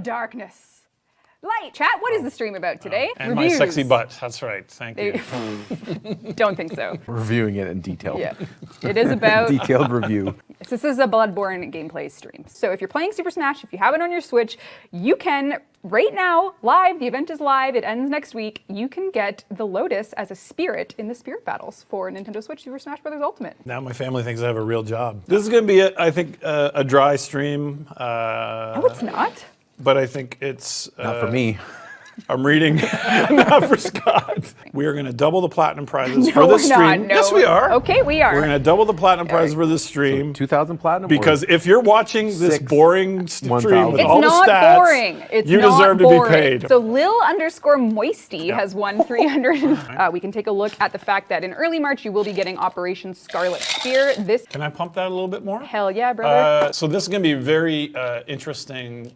darkness. Light. Chat, what is the stream about today? And Reviews. my sexy butt. That's right. Thank you. Don't think so. Reviewing it in detail. Yeah. It is about... Detailed review. This is a Bloodborne gameplay stream. So if you're playing Super Smash, if you have it on your Switch, you can, right now, live, the event is live, it ends next week, you can get the Lotus as a spirit in the spirit battles for Nintendo Switch Super Smash Bros. Ultimate. Now my family thinks I have a real job. This is going to be, I think, a dry stream. No, it's not. But I think it's... Not for me. I'm reading, not for Scott. We are going to double the platinum prizes for this we're stream. not, no. Yes, we are. Okay, we are. We're going to double the platinum prizes for this stream. 2,000 platinum? Because if you're watching this boring stream with all the not stats, boring. It's you not deserve boring. to be paid. So Lil_Moisty has won 300. We can take a look at the fact that in early March you will be getting Operation Scarlet Spear. This. Can I pump that a little bit more? Hell yeah, brother. So this is going to be a very interesting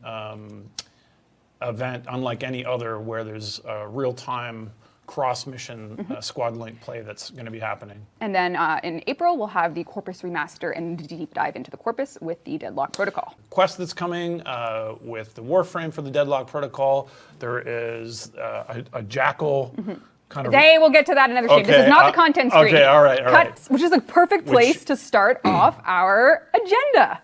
event, unlike any other, where there's real-time cross-mission squad link play that's going to be happening. And then in April, we'll have the Corpus Remaster and deep dive into the Corpus with the Deadlock Protocol. Quest that's coming with the Warframe for the Deadlock Protocol. There is a Jackal kind of... Hey, we'll get to that in another stream. Okay, This is not the content stream. Okay, all right, all right. Cuts, which is a perfect place to start off our agenda.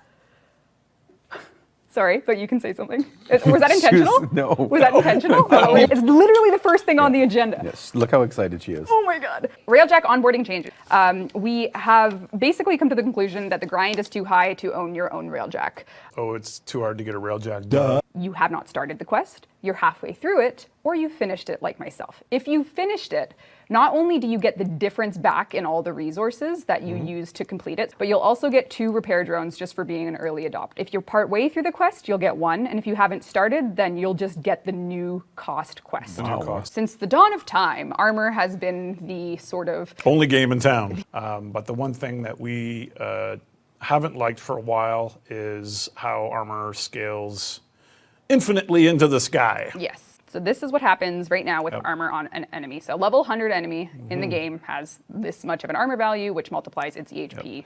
Sorry, but you can say something. Was that intentional? No. Was that intentional? No. It's literally the first thing on the agenda. Yes, look how excited she is. Oh my God. Railjack onboarding changes. We have basically come to the conclusion that the grind is too high to own your own Railjack. Oh, it's too hard to get a Railjack. Duh. You have not started the quest, you're halfway through it, or you finished it like myself. If you finished it, not only do you get the difference back in all the resources that you used to complete it, but you'll also get 2 repair drones just for being an early adopter. If you're part way through the quest, you'll get 1, and if you haven't started, then you'll just get the new cost quest. The new cost. Since the dawn of time, armor has been the sort of... Only game in town. But the one thing that we haven't liked for a while is how armor scales infinitely into the sky. Yes. So this is what happens right now with armor on an enemy. So level 100 enemy in the game has this much of an armor value, which multiplies its EHP.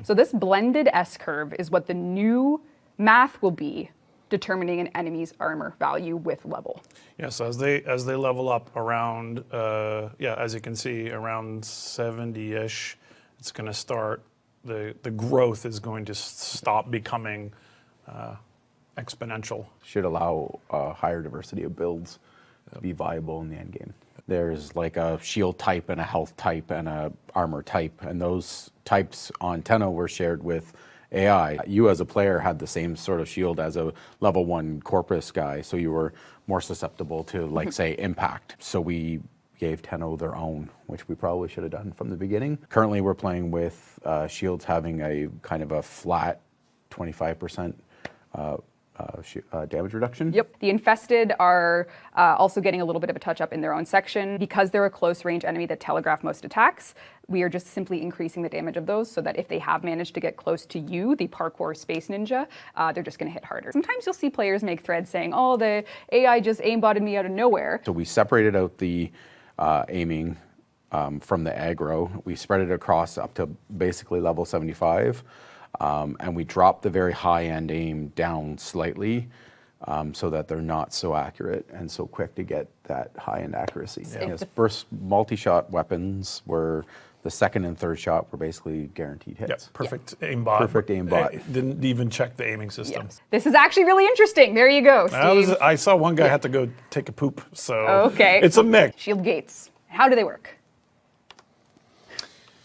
So this blended S-curve is what the new math will be, determining an enemy's armor value with level. Yes, as they level up around, as you can see, around 70-ish, it's going to start, the growth is going to stop becoming exponential. Should allow a higher diversity of builds to be viable in the end game. There's like a shield type and a health type and a armor type, and those types on Tenno were shared with AI. You as a player had the same sort of shield as a level 1 Corpus guy, so you were more susceptible to, like, say, impact. So we gave Tenno their own, which we probably should have done from the beginning. Currently we're playing with shields having a kind of a flat 25% damage reduction. Yep. The infested are also getting a little bit of a touch up in their own section. Because they're a close range enemy that telegraph most attacks, we are just simply increasing the damage of those so that if they have managed to get close to you, the parkour space ninja, they're just going to hit harder. Sometimes you'll see players make threads saying, oh, the AI just aimbotted me out of nowhere. So we separated out the aiming from the aggro. We spread it across up to basically level 75. And we drop the very high-end aim down slightly so that they're not so accurate and so quick to get that high-end accuracy. Yeah. Yes, first multi-shot weapons were the second and third shot were basically guaranteed hits. Yep, perfect aimbot. Perfect aimbot. Didn't even check the aiming system. Yes. This is actually really interesting. There you go, Steve. I saw one guy had to go take a poop, so okay. It's a mix. Shield gates. How do they work?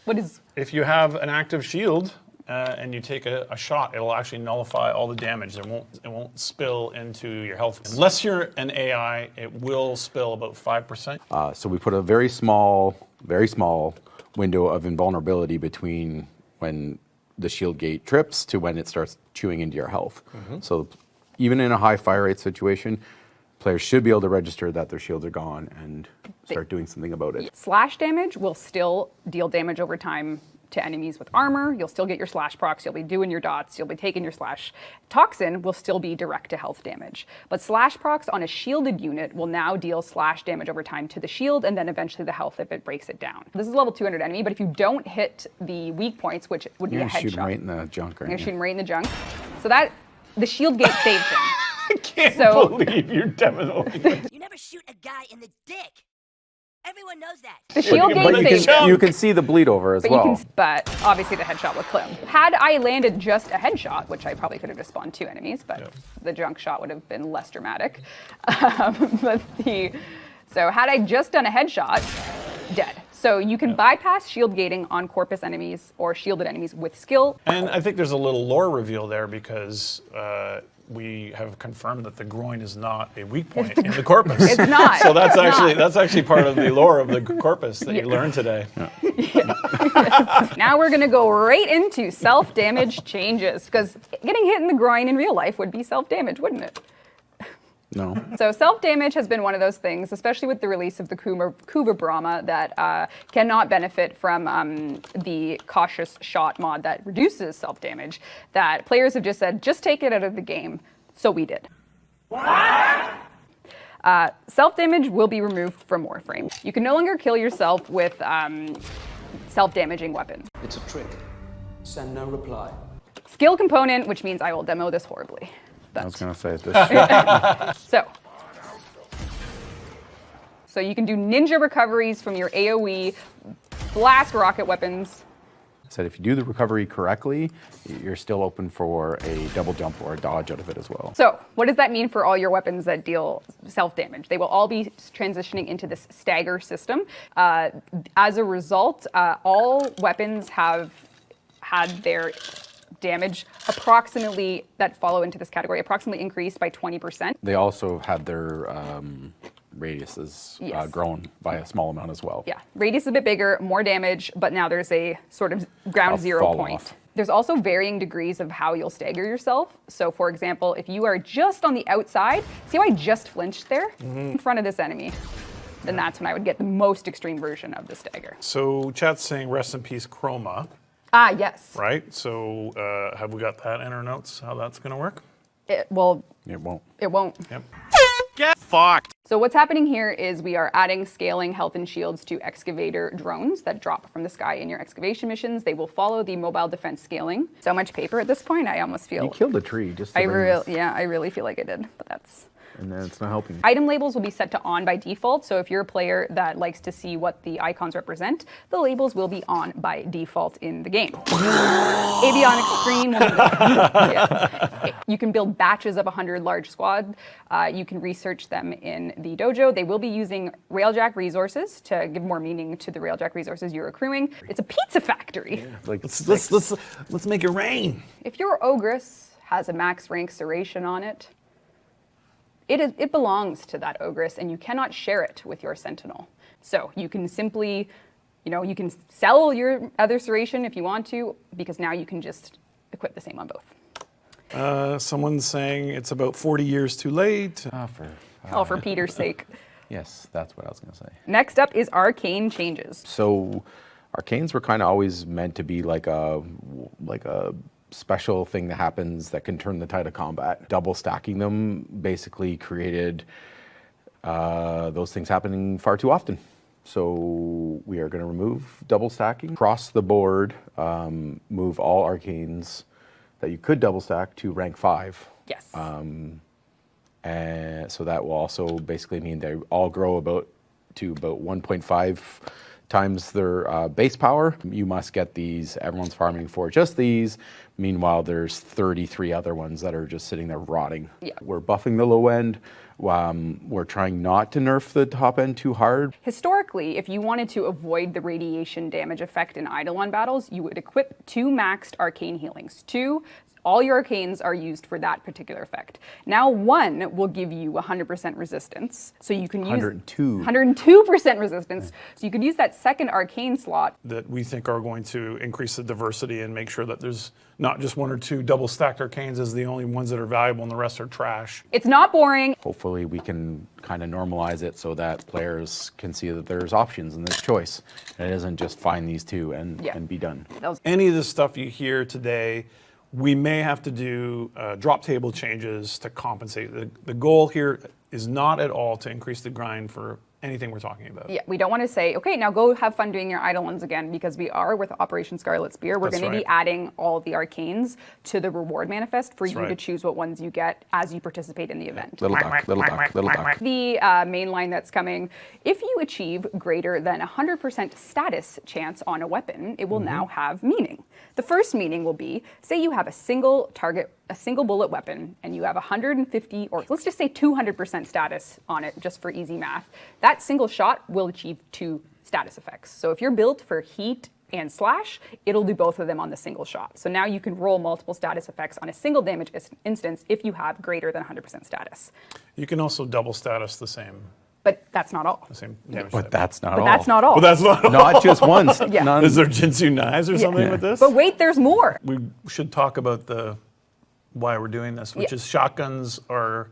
What is... If you have an active shield, and you take a shot, it'll actually nullify all the damage. It won't spill into your health. Unless you're an AI, it will spill about 5%. So we put a very small window of invulnerability between when the shield gate trips to when it starts chewing into your health. So even in a high fire rate situation, players should be able to register that their shields are gone and start doing something about it. Slash damage will still deal damage over time to enemies with armor. You'll still get your slash procs, you'll be doing your dots, you'll be taking your slash. Toxin will still be direct to health damage. But slash procs on a shielded unit will now deal slash damage over time to the shield and then eventually the health if it breaks it down. This is level 200 enemy, but if you don't hit the weak points, which would be a headshot. You're shooting right in the junk right You're shooting right in the junk. So that, the shield gate saved him. I can't So- believe you're demoing. You never shoot a guy in the dick. Everyone knows that. The shield you gain can- saves jump. him. You can see the bleed over as But, well. but obviously the headshot would kill him. Had I landed just a headshot, which I probably could have just spawned 2 enemies, but the junk shot would have been less dramatic. So had I just done a headshot, dead. So you can bypass shield gating on corpus enemies or shielded enemies with skill. And I think there's a little lore reveal there because we have confirmed that the groin is not a weak point in the corpus. It's not. So that's It's not. actually part of the lore of the corpus that you learned today. Now we're gonna go right into self-damage changes, because getting hit in the groin in real life would be self-damage, wouldn't it? No. So self-damage has been one of those things, especially with the release of the Kuva Brahma, that cannot benefit from the cautious shot mod that reduces self-damage, that players have just said, just take it out of the game. So we did. Self-damage will be removed from Warframe. You can no longer kill yourself with self-damaging weapon. It's a trick. Send no reply. Skill component, which means I will demo this horribly. I was going to say this. So you can do ninja recoveries from your AoE, blast rocket weapons. Said if you do the recovery correctly, you're still open for a double jump or a dodge out of it as well. So what does that mean for all your weapons that deal self-damage? They will all be transitioning into this stagger system. As a result, all weapons have had their damage approximately, that follow into this category, approximately increased by 20%. They also had their radiuses Yes. grown by a small amount as well. Yeah, radius is a bit bigger, more damage, but now there's a sort of ground A zero fall point. off. There's also varying degrees of how you'll stagger yourself. So for example, if you are just on the outside, see how I just flinched there? In front of this enemy, then that's when I would get the most extreme version of the stagger. So chat's saying rest in peace Chroma, Ah, yes. right? So have we got that in our notes, how that's going to work? Well, It won't. it won't. Yep. Get fucked. So what's happening here is we are adding scaling health and shields to excavator drones that drop from the sky in your excavation missions. They will follow the mobile defense scaling. So much paper at this point, I almost feel... You killed a tree just to bring this, I really feel like I did, but that's... and then it's not helping. Item labels will be set to on by default, so if you're a player that likes to see what the icons represent, the labels will be on by default in the game. Avionics screen will be yeah. You can build batches of 100 large squad. You can research them in the dojo. They will be using Railjack resources to give more meaning to the Railjack resources you're accruing. It's a pizza factory. Like Let's make it rain. If your Ogress has a max rank Serration on it, it belongs to that Ogress, and you cannot share it with your Sentinel. So you can simply, you can sell your other Serration if you want to, because now you can just equip the same on both. Someone's saying it's about 40 years too late. All for Peter's sake. Yes, that's what I was going to say. Next up is Arcane changes. So, Arcanes were kind of always meant to be like a special thing that happens that can turn the tide of combat. Double stacking them basically created those things happening far too often. So we are going to remove double stacking across the board. Move all Arcanes that you could double stack to rank 5. Yes. And so that will also basically mean they all grow to about 1.5 times their base power. You must get these. Everyone's farming for just these. Meanwhile, there's 33 other ones that are just sitting there rotting. Yeah. We're buffing the low end. We're trying not to nerf the top end too hard. Historically, if you wanted to avoid the radiation damage effect in Eidolon battles, you would equip 2 maxed arcane healings. 2, all your arcanes are used for that particular effect. Now 1 will give you 100% resistance. So you can use 102% resistance. So you could use that second arcane slot. That we think are going to increase the diversity and make sure that there's not just 1 or 2 double stacked arcanes as the only ones that are valuable and the rest are trash. It's not boring. Hopefully we can kind of normalize it so that players can see that there's options and there's choice. And it isn't just find these 2 and be done. Any of the stuff you hear today, we may have to do drop table changes to compensate. The goal here is not at all to increase the grind for anything we're talking about. Yeah, we don't want to say, okay, now go have fun doing your Eidolons again, because we are with Operation Scarlet Spear. We're That's going to be right. adding all the arcanes to the reward manifest for you to right. choose what ones you get as you participate in the event. Little duck, little duck, little duck. The main line that's coming, if you achieve greater than 100% status chance on a weapon, it will now have meaning. The first meaning will be, say you have a single target, a single bullet weapon, and you have 150, or let's just say 200% status on it, just for easy math. That single shot will achieve 2 status effects. So if you're built for heat and slash, it'll do both of them on the single shot. So now you can roll multiple status effects on a single damage instance if you have greater than 100% status. You can also double status the same But that's not all. damage. But type. that's not But all. that's not all. But that's not. Not just once. Yeah. None. Is there Jinsu knives or something with this? But wait, there's more. We should talk about why we're doing this, which Yeah. is shotguns are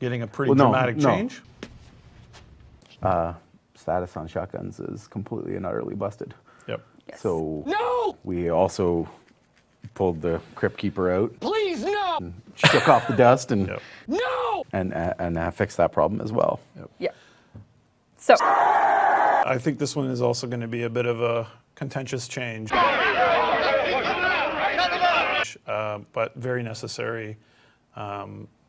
getting a pretty Well, no, dramatic no. change. Status on shotguns is completely and utterly busted. Yep. So we also pulled the Crypt Keeper out, Please, no! shook off the dust, and Yep. No! and fixed that problem as well. Yeah. So I think this one is also going to be a bit of a contentious change, but very necessary.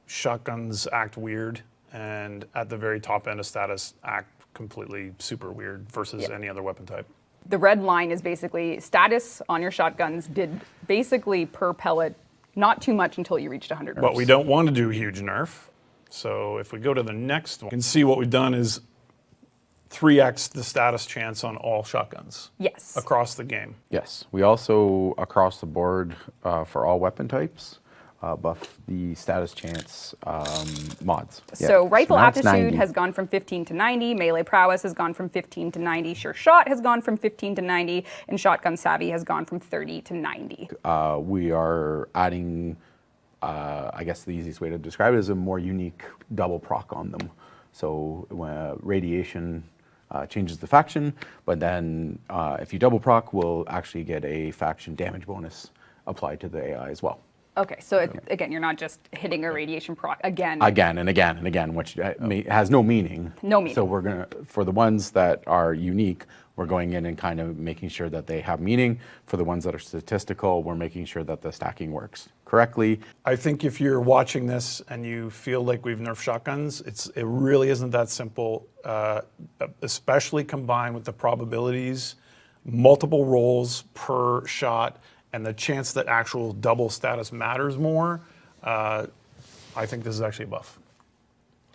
Shotguns act weird, and at the very top end of status, act completely super weird versus any other weapon type. the red line is basically status on your shotguns did basically per pellet not too much until you reached 100. But we don't want to do a huge nerf. So if we go to the next one, you can see what we've done is 3x the status chance on all shotguns Yes. across the game. Yes, we also across the board for all weapon types buff the status chance mods. Yeah. So rifle now it's aptitude 90. has gone from 15 to 90, melee prowess has gone from 15 to 90, sure shot has gone from 15 to 90, and shotgun savvy has gone from 30 to 90. We are adding, I guess the easiest way to describe it is a more unique double proc on them. So radiation changes the faction, but then if you double proc, we'll actually get a faction damage bonus applied to the AI as well. Okay, so again, you're not just hitting a radiation proc again. Again and again and again, which has no meaning. No meaning. So we're gonna, for the ones that are unique, we're going in and kind of making sure that they have meaning. For the ones that are statistical, we're making sure that the stacking works correctly. I think if you're watching this and you feel like we've nerfed shotguns, it really isn't that simple, especially combined with the probabilities, multiple rolls per shot, and the chance that actual double status matters more. I think this is actually a buff.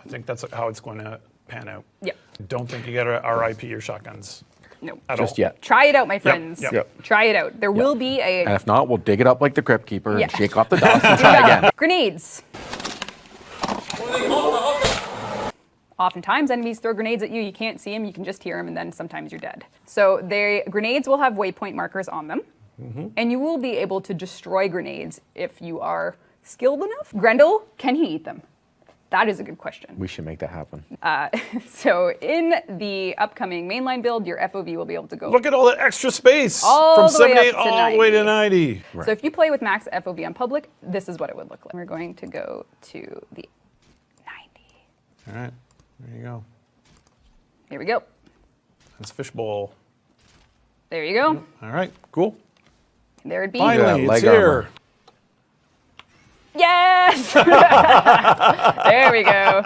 I think that's how it's going to pan out. Yep. Don't think you got to RIP your shotguns No. at Just all. yet. Try it out, my friends. yep. Try it out. There will be And a if not, we'll dig it up like the Crypt Keeper Yeah. and shake off the dust and try again. Grenades. Oftentimes, enemies throw grenades at you. You can't see them. You can just hear them, and then sometimes you're dead. So grenades will have waypoint markers on them, and you will be able to destroy grenades if you are skilled enough. Grendel, can he eat them? That is a good question. We should make that happen. So in the upcoming mainline build, your FOV will be able to go. Look at all that extra space All from the way up 78 to all the way to 90. 90. So if you play with max FOV on public, this is what it would look like. We're going to go to the 90. All right, there you go. Here we go. That's fishbowl. There you go. All right, cool. There it be. Finally, leg it's here. armor. Yes! There we go.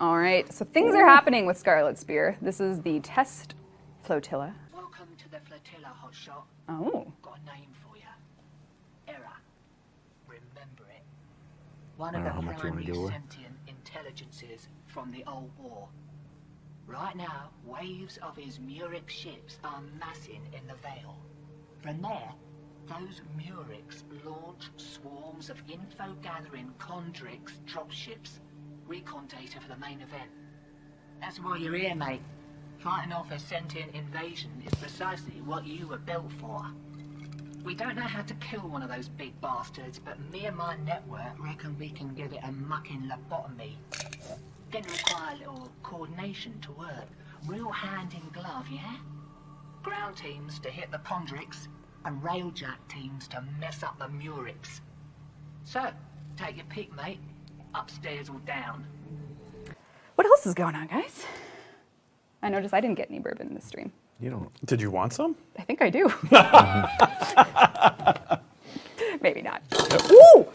All right, so things are happening with Scarlet Spear. This is the test flotilla. Welcome to the flotilla, hotshot. Oh, Got a name for you. Error. Remember it. One of the how much you wanna primary deal with. sentient intelligences from the old war. Right now, waves of his Murex ships are massing in the Vale. From there, those Murex launch swarms of info-gathering Condrix dropships. Recon data for the main event. That's why you're here, mate. Fighting off a sentient invasion is precisely what you were built for. We don't know how to kill one of those big bastards, but me and my network reckon we can give it a mucking lobotomy. Gonna require a little coordination to work. Real hand in glove, yeah? Ground teams to hit the Condrix, and railjack teams to mess up the Murex. So, take your pick, mate. Upstairs or down. What else is going on, guys? I noticed I didn't get any bourbon in this stream. You don't. Did you want some? I think I do. Maybe not. Ooh!